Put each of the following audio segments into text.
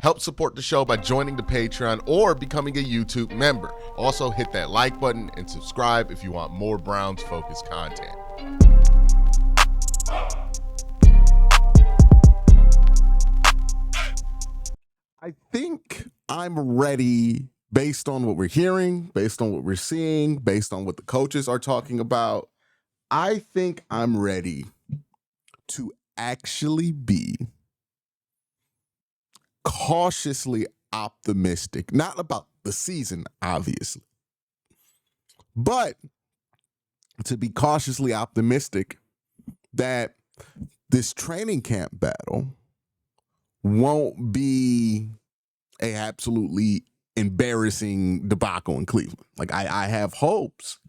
Help support the show by joining the Patreon or becoming a YouTube member. Also, hit that like button and subscribe if you want more Browns-focused content. I think I'm ready based on what we're hearing, based on what we're seeing, based on what the coaches are talking about. I think I'm ready to actually be cautiously optimistic, not about the season, obviously, but to be cautiously optimistic that this training camp battle won't be a absolutely embarrassing debacle in Cleveland. Like I have hopes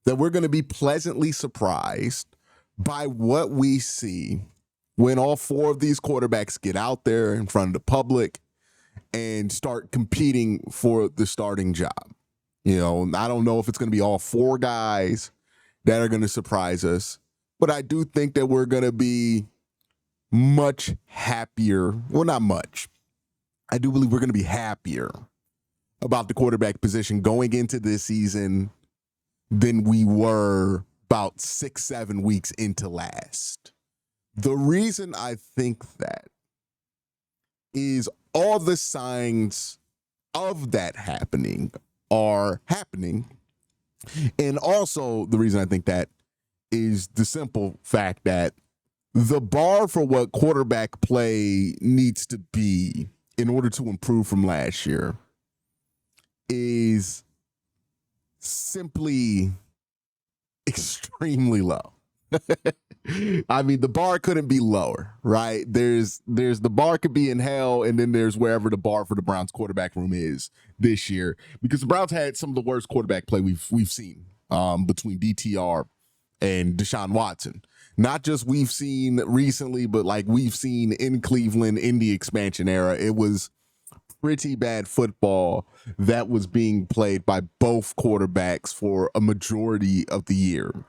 that we're going to be pleasantly surprised by what we see when all four of these quarterbacks get out there in front of the public and start competing for the starting job. You know, I don't know if it's going to be all four guys that are going to surprise us, but I do think that we're going to be much happier. Well, not much. I do believe we're going to be happier about the quarterback position going into this season than we were about 6-7 weeks into last. The reason I think that is all the signs of that happening are happening. And also the reason I think that is the simple fact that the bar for what quarterback play needs to be in order to improve from last year is simply extremely low. I mean, the bar couldn't be lower, right? There's the bar could be in hell, and then there's wherever the bar for the Browns quarterback room is this year, because the Browns had some of the worst quarterback play we've seen between DTR and Deshaun Watson. Not just we've seen recently, but like we've seen in Cleveland in the expansion era. It was pretty bad football that was being played by both quarterbacks for a majority of the year.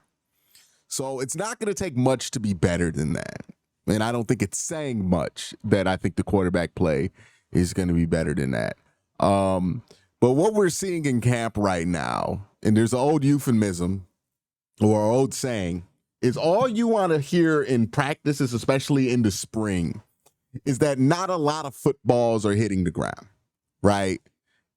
So it's not going to take much to be better than that. And I don't think it's saying much that I think the quarterback play is going to be better than that. But what we're seeing in camp right now, and there's an old euphemism or an old saying, is all you want to hear in practices, especially in the spring, is that not a lot of footballs are hitting the ground, right?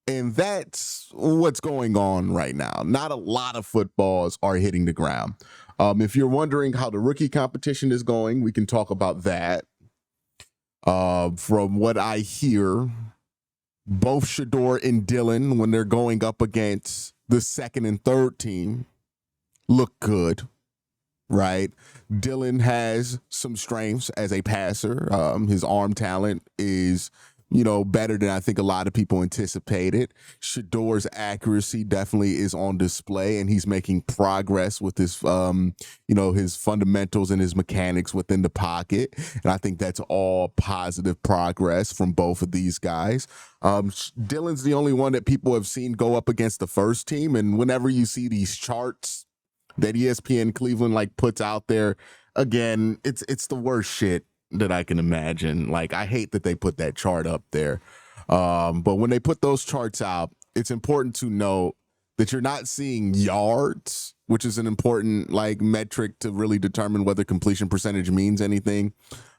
And that's what's going on right now. Not a lot of footballs are hitting the ground. If you're wondering how the rookie competition is going, we can talk about that. From what I hear, both Shador and Dylan, when they're going up against the second and third team, look good, right? Dylan has some strengths as a passer. His arm talent is, better than I think a lot of people anticipated. Shador's accuracy definitely is on display, and he's making progress with his, his fundamentals and his mechanics within the pocket. And I think that's all positive progress from both of these guys. Dylan's the only one that people have seen go up against the first team. And whenever you see these charts that ESPN Cleveland puts out there, again, it's the worst shit that I can imagine. I hate that they put that chart up there. But when they put those charts out, it's important to note that you're not seeing yards, which is an important metric to really determine whether completion percentage means anything.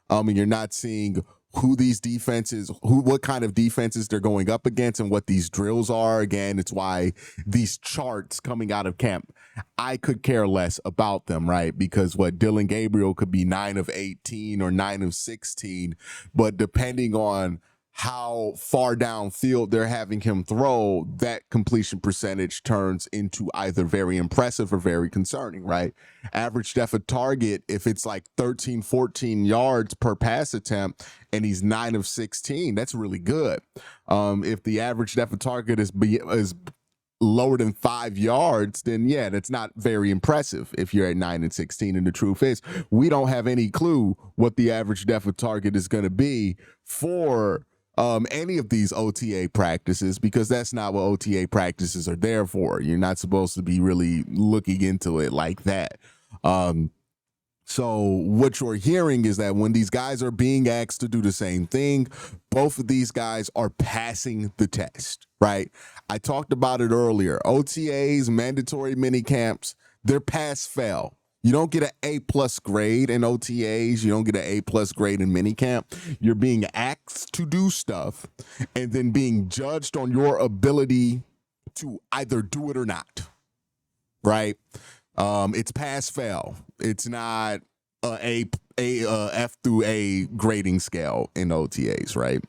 And you're not seeing what kind of defenses they're going up against and what these drills are. Again, it's why these charts coming out of camp, I could care less about them, right? Because Dylan Gabriel could be 9 of 18 or 9 of 16, but depending on how far downfield they're having him throw, that completion percentage turns into either very impressive or very concerning, right? Average depth of target, if it's 13, 14 yards per pass attempt and he's 9 of 16, that's really good. If the average depth of target is lower than 5 yards, then yeah, that's not very impressive if you're at 9 and 16. And the truth is, we don't have any clue what the average depth of target is going to be for any of these OTA practices, because that's not what OTA practices are there for. You're not supposed to be really looking into it like that. So what you're hearing is that when these guys are being asked to do the same thing, both of these guys are passing the test, right? I talked about it earlier. OTAs, mandatory mini camps, they're pass fail. You don't get an A+ grade in OTAs. You don't get an A+ grade in minicamp. You're being asked to do stuff and then being judged on your ability to either do it or not, right? It's pass fail. It's not a F through A grading scale in OTAs, right?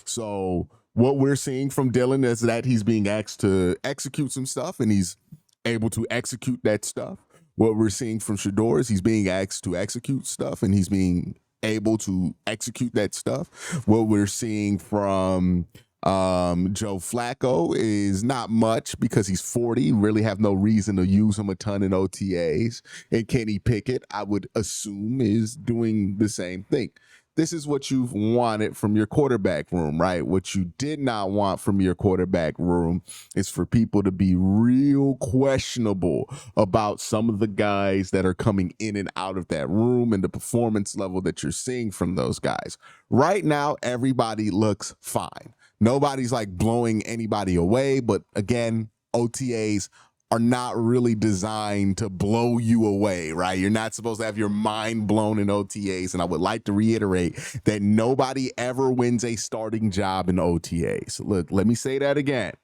So what we're seeing from Dylan is that he's being asked to execute some stuff and he's able to execute that stuff. What we're seeing from Shedeur is he's being asked to execute stuff and he's being able to execute that stuff. What we're seeing from Joe Flacco is not much because he's 40. Really have no reason to use him a ton in OTAs. And Kenny Pickett, I would assume, is doing the same thing. This is what you've wanted from your quarterback room, right? What you did not want from your quarterback room is for people to be real questionable about some of the guys that are coming in and out of that room and the performance level that you're seeing from those guys. Right now, everybody looks fine. Nobody's like blowing anybody away, but again, OTAs are not really designed to blow you away, right? You're not supposed to have your mind blown in OTAs. And I would like to reiterate that nobody ever wins a starting job in OTAs. Look, let me say that again.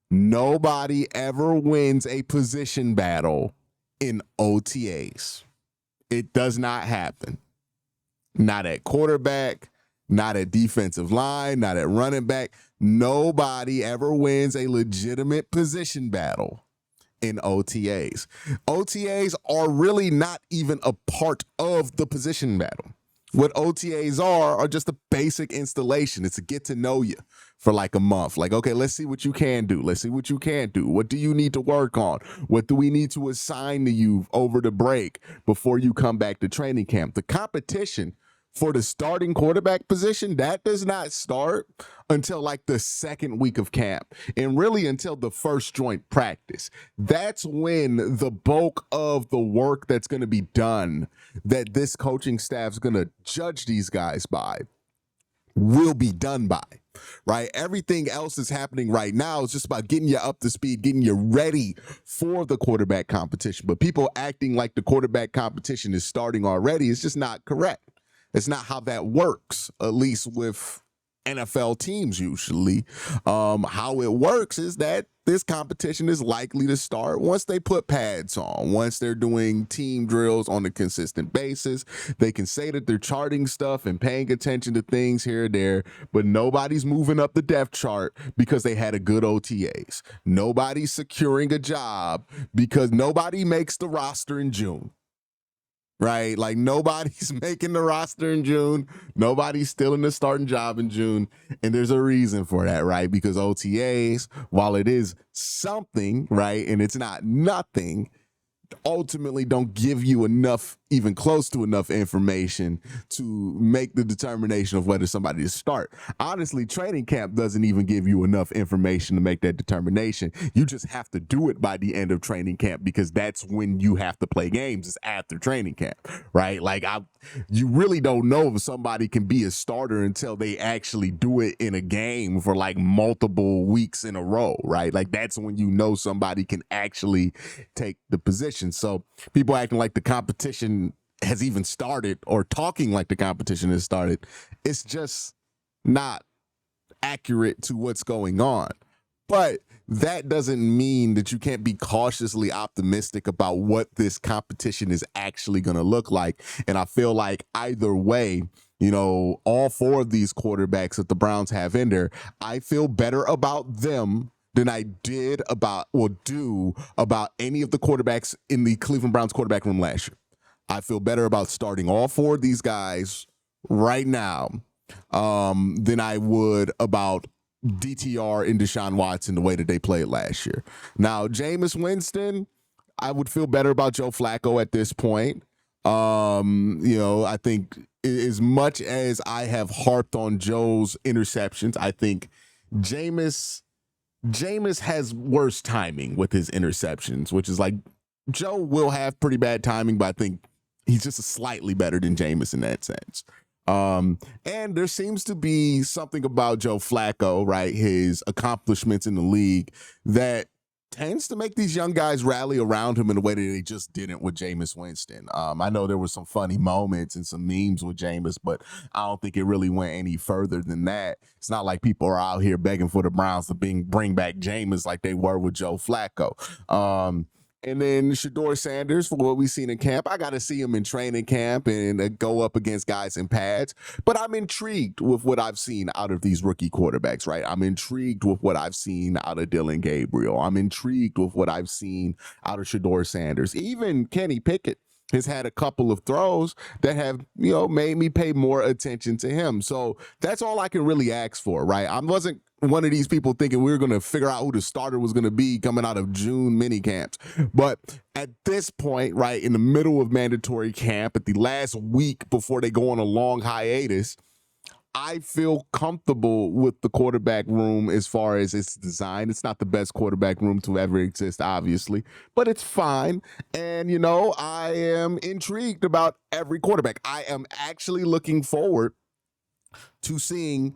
Nobody ever wins a position battle in OTAs. It does not happen. Not at quarterback, not at defensive line, not at running back. Nobody ever wins a legitimate position battle in OTAs. OTAs are really not even a part of the position battle. What OTAs are just a basic installation. It's a get to know you for like a month. Like, okay, let's see what you can do. Let's see what you can't do. What do you need to work on? What do we need to assign to you over the break before you come back to training camp? The competition for the starting quarterback position, that does not start until like the second week of camp and really until the first joint practice. That's when the bulk of the work that's going to be done that this coaching staff's going to judge these guys by will be done by, right? Everything else is happening right now. It's just about getting you up to speed, getting you ready for the quarterback competition. But people acting like the quarterback competition is starting already is just not correct. It's not how that works, at least with NFL teams usually. How it works is that this competition is likely to start once they put pads on, once they're doing team drills on a consistent basis. They can say that they're charting stuff and paying attention to things here and there, but nobody's moving up the depth chart because they had a good OTAs. Nobody's securing a job because nobody makes the roster in June. Right? Like nobody's making the roster in June. Nobody's still in the starting job in June. And there's a reason for that, right? Because OTAs, while it is something, right, and it's not nothing, ultimately don't give you enough, even close to enough information to make the determination of whether somebody to start. Honestly, training camp doesn't even give you enough information to make that determination. You just have to do it by the end of training camp because that's when you have to play games, is after training camp, right? Like you really don't know if somebody can be a starter until they actually do it in a game for like multiple weeks in a row, right? Like that's when you know somebody can actually take the position. So people acting like the competition has even started or talking like the competition has started, it's just not accurate to what's going on. But that doesn't mean that you can't be cautiously optimistic about what this competition is actually going to look like. And I feel like either way, you know, all four of these quarterbacks that the Browns have in there, I feel better about them than I did about or do about any of the quarterbacks in the Cleveland Browns quarterback room last year. I feel better about starting all four of these guys right now than I would about DTR and Deshaun Watson the way that they played last year. Now, Jameis Winston, I would feel better about Joe Flacco at this point. You know, I think as much as I have harped on Joe's interceptions, I think Jameis has worse timing with his interceptions, which is like Joe will have pretty bad timing, but I think He's just slightly better than Jameis in that sense. And there seems to be something about Joe Flacco, right? His accomplishments in the league that tends to make these young guys rally around him in a way that they just didn't with Jameis Winston. I know there were some funny moments and some memes with Jameis, but I don't think it really went any further than that. It's not like people are out here begging for the Browns to bring back Jameis like they were with Joe Flacco. And then Shedeur Sanders, for what we've seen in camp, I got to see him in training camp and go up against guys in pads. But I'm intrigued with what I've seen out of these rookie quarterbacks, right? I'm intrigued with what I've seen out of Dylan Gabriel. I'm intrigued with what I've seen out of Shedeur Sanders. Even Kenny Pickett has had a couple of throws that have, made me pay more attention to him. So that's all I can really ask for, right? I wasn't one of these people thinking we were going to figure out who the starter was going to be coming out of June mini camps. But at this point, right, in the middle of mandatory camp, at the last week before they go on a long hiatus, I feel comfortable with the quarterback room as far as its design. It's not the best quarterback room to ever exist, obviously, but it's fine. And, I am intrigued about every quarterback. I am actually looking forward to seeing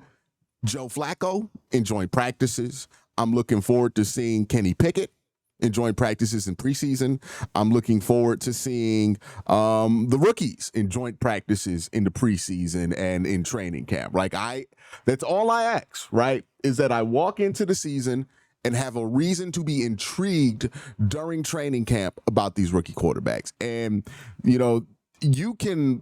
Joe Flacco in joint practices. I'm looking forward to seeing Kenny Pickett in joint practices in preseason. I'm looking forward to seeing the rookies in joint practices in the preseason and in training camp. That's all I ask, right? Is that I walk into the season and have a reason to be intrigued during training camp about these rookie quarterbacks. And, you can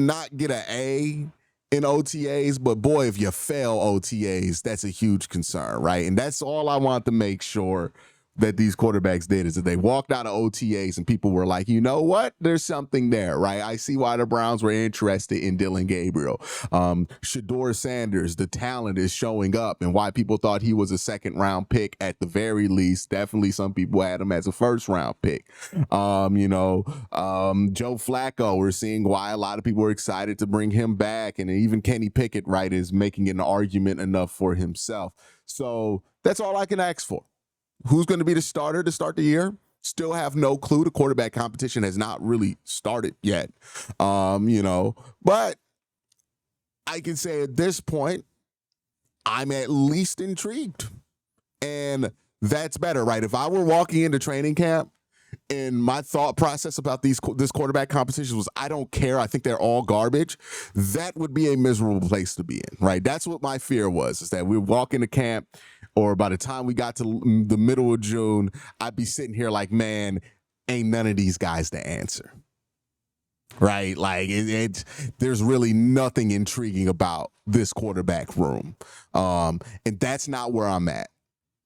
not get an A in OTAs, but boy, if you fail OTAs, that's a huge concern, right? And that's all I want to make sure that these quarterbacks did, is that they walked out of OTAs and people were like, you know what? There's something there, right? I see why the Browns were interested in Dylan Gabriel. Shedeur Sanders, the talent is showing up, and why people thought he was a second-round pick at the very least. Definitely some people had him as a first-round pick. Joe Flacco, we're seeing why a lot of people were excited to bring him back, and even Kenny Pickett, right, is making an argument enough for himself. So that's all I can ask for. Who's going to be the starter to start the year? Still have no clue. The quarterback competition has not really started yet. But I can say at this point, I'm at least intrigued. And that's better, right? If I were walking into training camp and my thought process about this quarterback competition was, I don't care, I think they're all garbage, that would be a miserable place to be in, right? That's what my fear was, is that we walk into camp, or by the time we got to the middle of June, I'd be sitting here like, man, ain't none of these guys the answer, right? Like, there's really nothing intriguing about this quarterback room. And that's not where I'm at.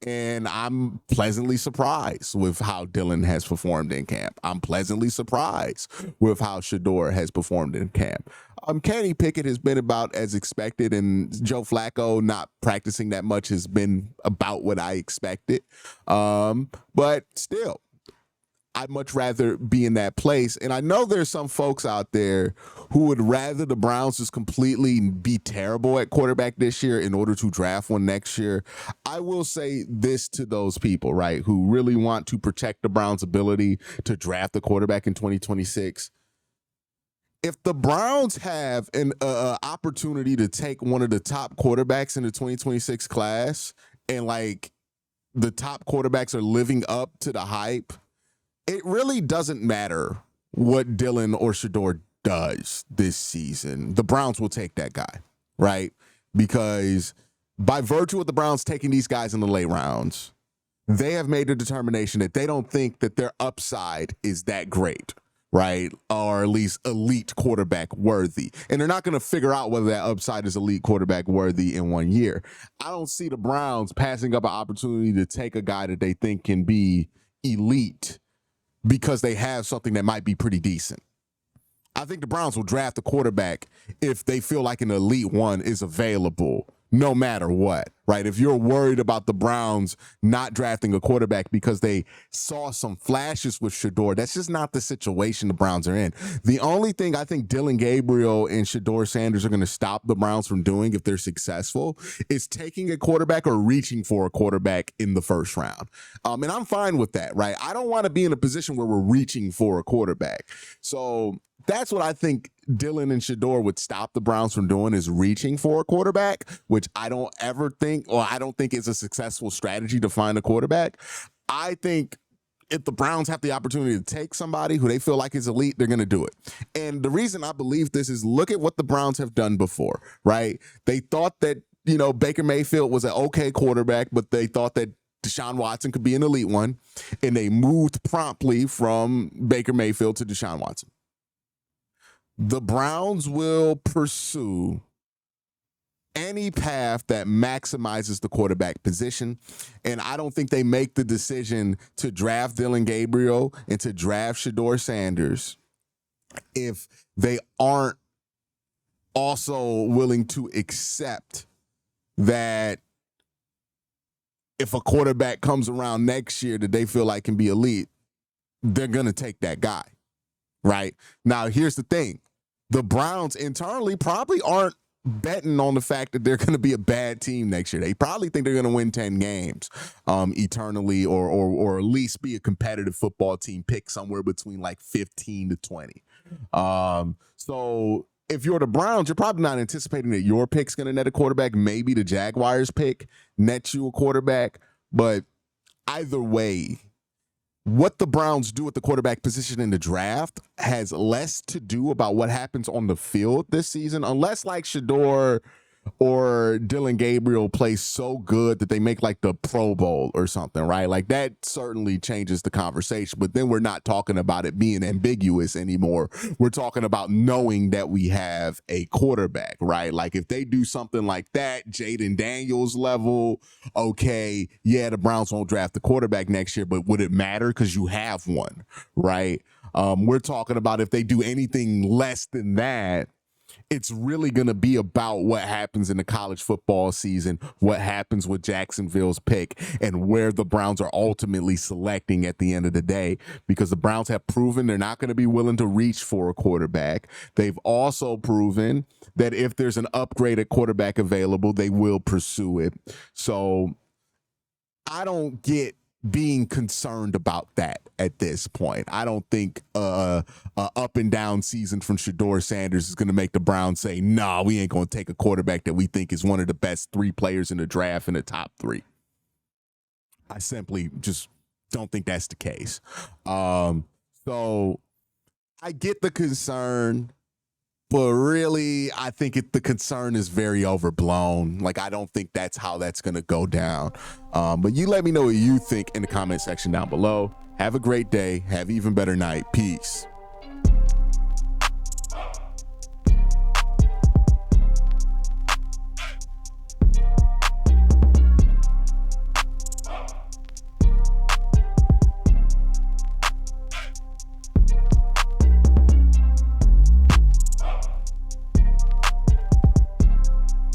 And I'm pleasantly surprised with how Dylan has performed in camp. I'm pleasantly surprised with how Shedeur has performed in camp. Kenny Pickett has been about as expected, and Joe Flacco not practicing that much has been about what I expected. But still, I'd much rather be in that place. And I know there's some folks out there who would rather the Browns just completely be terrible at quarterback this year in order to draft one next year. I will say this to those people, right, who really want to protect the Browns' ability to draft a quarterback in 2026. If the Browns have an opportunity to take one of the top quarterbacks in the 2026 class, and like the top quarterbacks are living up to the hype, it really doesn't matter what Dylan or Shedeur does this season. The Browns will take that guy, right? Because by virtue of the Browns taking these guys in the late rounds, they have made a determination that they don't think that their upside is that great, right? Or at least elite quarterback worthy. And they're not going to figure out whether that upside is elite quarterback worthy in 1 year. I don't see the Browns passing up an opportunity to take a guy that they think can be elite because they have something that might be pretty decent. I think the Browns will draft a quarterback if they feel like an elite one is available, no matter what. right? If you're worried about the Browns not drafting a quarterback because they saw some flashes with Shedeur, that's just not the situation the Browns are in. The only thing I think Dylan Gabriel and Shedeur Sanders are going to stop the Browns from doing if they're successful is taking a quarterback or reaching for a quarterback in the first round. And I'm fine with that, right? I don't want to be in a position where we're reaching for a quarterback. So that's what I think Dylan and Shedeur would stop the Browns from doing, is reaching for a quarterback, which I don't ever think, or I don't think is a successful strategy to find a quarterback. I think if the Browns have the opportunity to take somebody who they feel like is elite, they're going to do it. And the reason I believe this is, look at what the Browns have done before, right? They thought that, Baker Mayfield was an okay quarterback, but they thought that Deshaun Watson could be an elite one, and they moved promptly from Baker Mayfield to Deshaun Watson. The Browns will pursue any path that maximizes the quarterback position, and I don't think they make the decision to draft Dylan Gabriel and to draft Shedeur Sanders if they aren't also willing to accept that if a quarterback comes around next year that they feel like can be elite, they're going to take that guy, right? Now, here's the thing. The Browns internally probably aren't betting on the fact that they're going to be a bad team next year. They probably think they're going to win 10 games eternally, or at least be a competitive football team, pick somewhere between like 15 to 20. So if you're the Browns, you're probably not anticipating that your pick's going to net a quarterback. Maybe the Jaguars pick nets you a quarterback. But either way, what the Browns do at the quarterback position in the draft has less to do about what happens on the field this season, unless like Shedeur or Dylan Gabriel play so good that they make like the Pro Bowl or something, right? Like that certainly changes the conversation, but then we're not talking about it being ambiguous anymore. We're talking about knowing that we have a quarterback, right? Like if they do something like that, Jaden Daniels level, okay, yeah, the Browns won't draft the quarterback next year, but would it matter because you have one, right? We're talking about if they do anything less than that, it's really going to be about what happens in the college football season, what happens with Jacksonville's pick, and where the Browns are ultimately selecting at the end of the day, because the Browns have proven they're not going to be willing to reach for a quarterback. They've also proven that if there's an upgraded quarterback available, they will pursue it. So I don't get being concerned about that at this point. I don't think a up and down season from Shedeur Sanders is going to make the Browns say, nah, we ain't going to take a quarterback that we think is one of the best three players in the draft in the top three. I simply just don't think that's the case. So I get the concern, but really, I think the concern is very overblown. Like, I don't think that's how that's going to go down. But you let me know what you think in the comment section down below. Have a great day. Have an even better night. Peace.